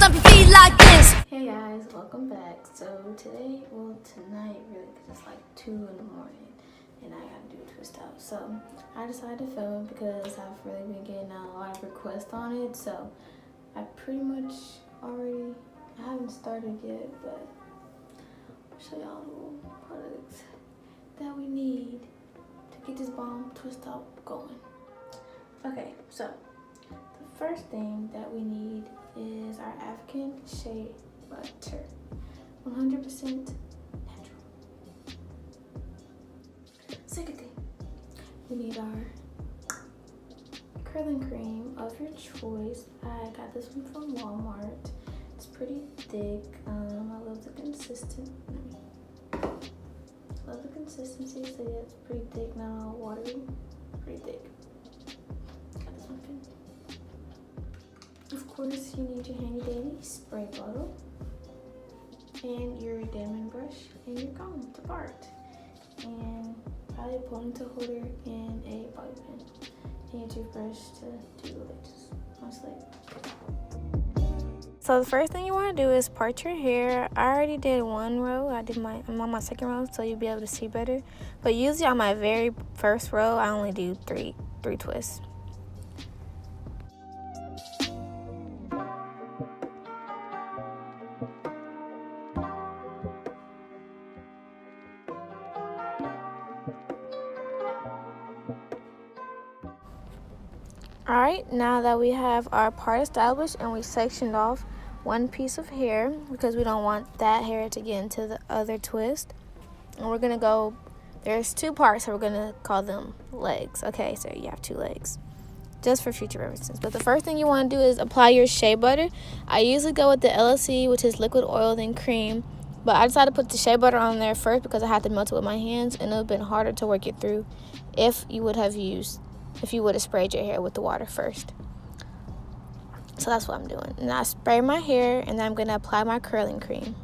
stomp your feet like this. Hey guys, welcome back. So tonight really, because it's like 2 in the morning and I gotta do a twist out. So I decided to film because I've really been getting a lot of requests on it. So I pretty much I haven't started yet, but I'll show y'all the little products that we need to get this bomb twist out going. Okay, so the first thing that we need is our African Shea butter, 100% natural. Second thing, we need our curling cream of your choice. I got this one from Walmart. It's pretty thick. I love the consistency. So yeah, it's pretty thick, not all watery. Pretty thick. Got this one too. Of course, you need your handy dandy spray bottle and your diamond brush and your comb to part, and probably a ponytail holder and a bobby pin and your toothbrush to do the edges, mostly. So the first thing you want to do is part your hair. I already did one row. I'm on my second row, so you'll be able to see better. But usually on my very first row, I only do three twists. Alright, now that we have our part established and we sectioned off one piece of hair because we don't want that hair to get into the other twist, and we're gonna go, there's 2 parts, so we're gonna call them legs. Okay, so you have 2 legs just for future references. But the first thing you want to do is apply your shea butter. I usually go with the LSC, which is liquid oil then cream, but I decided to put the shea butter on there first because I had to melt it with my hands, and it would have been harder to work it through if you would have sprayed your hair with the water first. So that's what I'm doing. And I spray my hair, and then I'm going to apply my curling cream.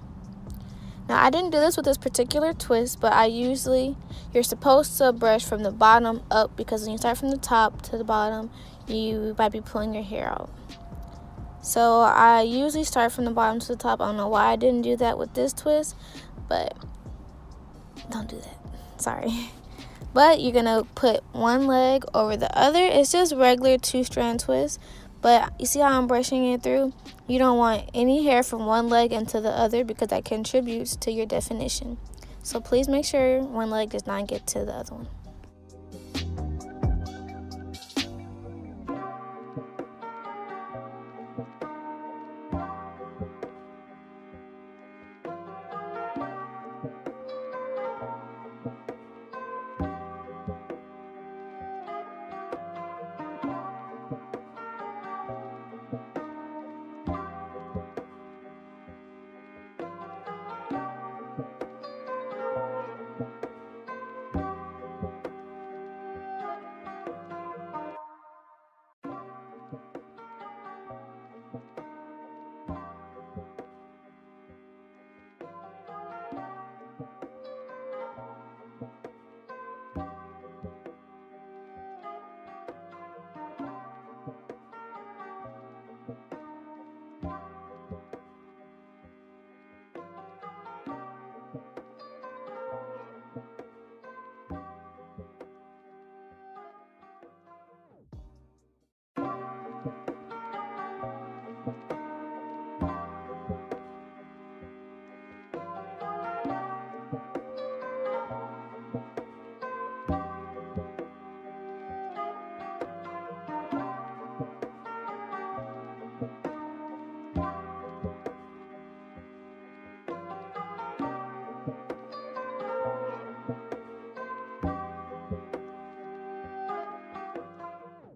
Now, I didn't do this with this particular twist, but you're supposed to brush from the bottom up, because when you start from the top to the bottom, you might be pulling your hair out. So I usually start from the bottom to the top. I don't know why I didn't do that with this twist, but don't do that. Sorry. But you're going to put one leg over the other. It's just regular 2-strand twist. But you see how I'm brushing it through? You don't want any hair from one leg into the other because that contributes to your definition. So please make sure one leg does not get to the other one.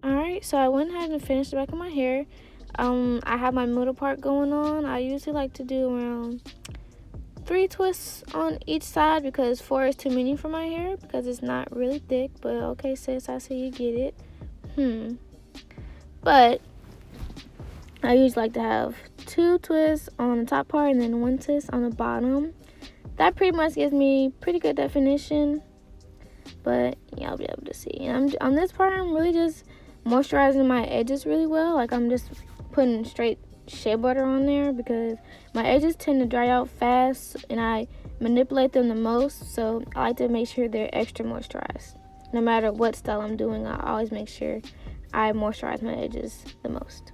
Alright, so I went ahead and finished the back of my hair. I have my middle part going on. I usually like to do around 3 twists on each side because 4 is too many for my hair because it's not really thick. But okay, sis, I see you get it. But I usually like to have 2 twists on the top part and then 1 twist on the bottom. That pretty much gives me pretty good definition. But yeah, I'll be able to see. And on this part, I'm really just moisturizing my edges really well. Like I'm just putting straight shea butter on there because my edges tend to dry out fast and I manipulate them the most, so I like to make sure they're extra moisturized. No matter what style I'm doing, I always make sure I moisturize my edges the most.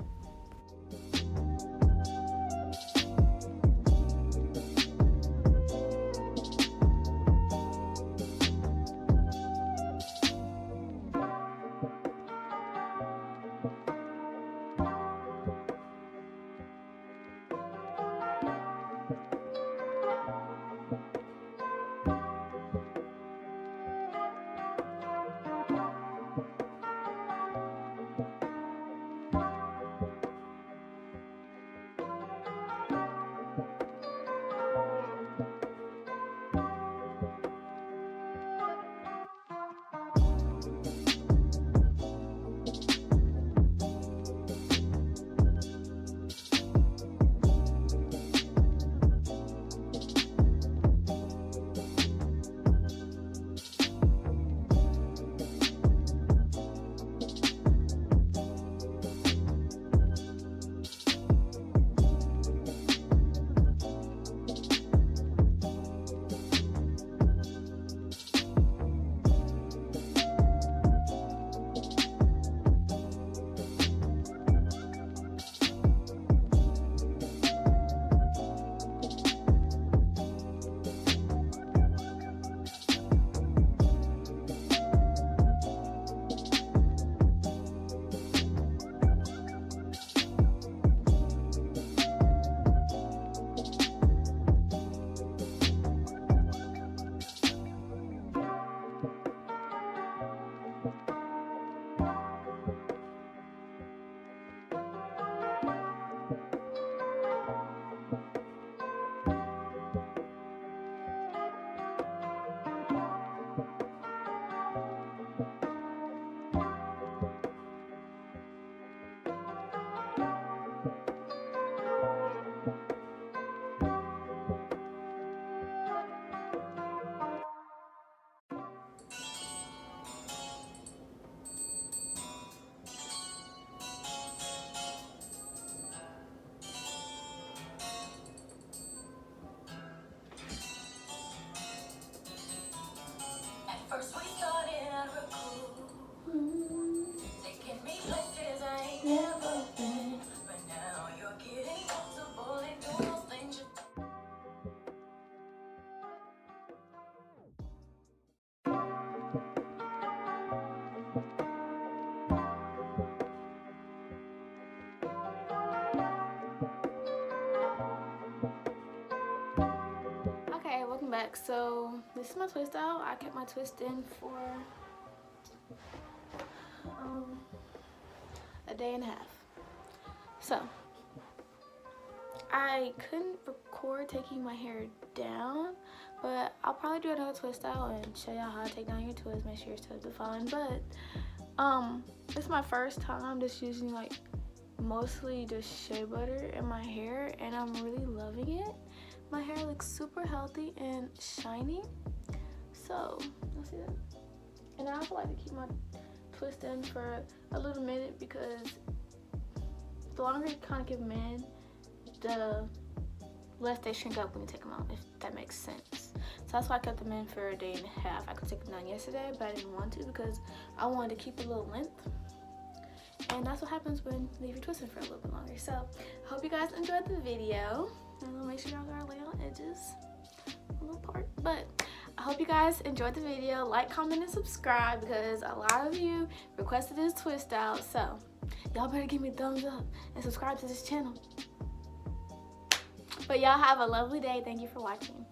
First we started out real cool, taking me places I ain't never been. But now you're getting comfortable and doing those things you Okay, welcome back. So this is my twist out. I kept my twist in for a day and a half. So I couldn't record taking my hair down, but I'll probably do another twist out and show y'all how to take down your twist. Make sure your twist is defined. But this is my first time just using like mostly just shea butter in my hair, and I'm really loving it. My hair looks super healthy and shiny, so you'll see that. And I also like to keep my twist in for a little minute because the longer you kind of give them in, the less they shrink up when you take them out, if that makes sense. So that's why I kept them in for a day and a half. I could take them down yesterday, but I didn't want to because I wanted to keep a little length. And that's what happens when you leave your twisting for a little bit longer. So I hope you guys enjoyed the video. And I'll make sure y'all gotta lay on edges a little part. But I hope you guys enjoyed the video. Like, comment, and subscribe because a lot of you requested this twist out. So y'all better give me a thumbs up and subscribe to this channel. But y'all have a lovely day. Thank you for watching.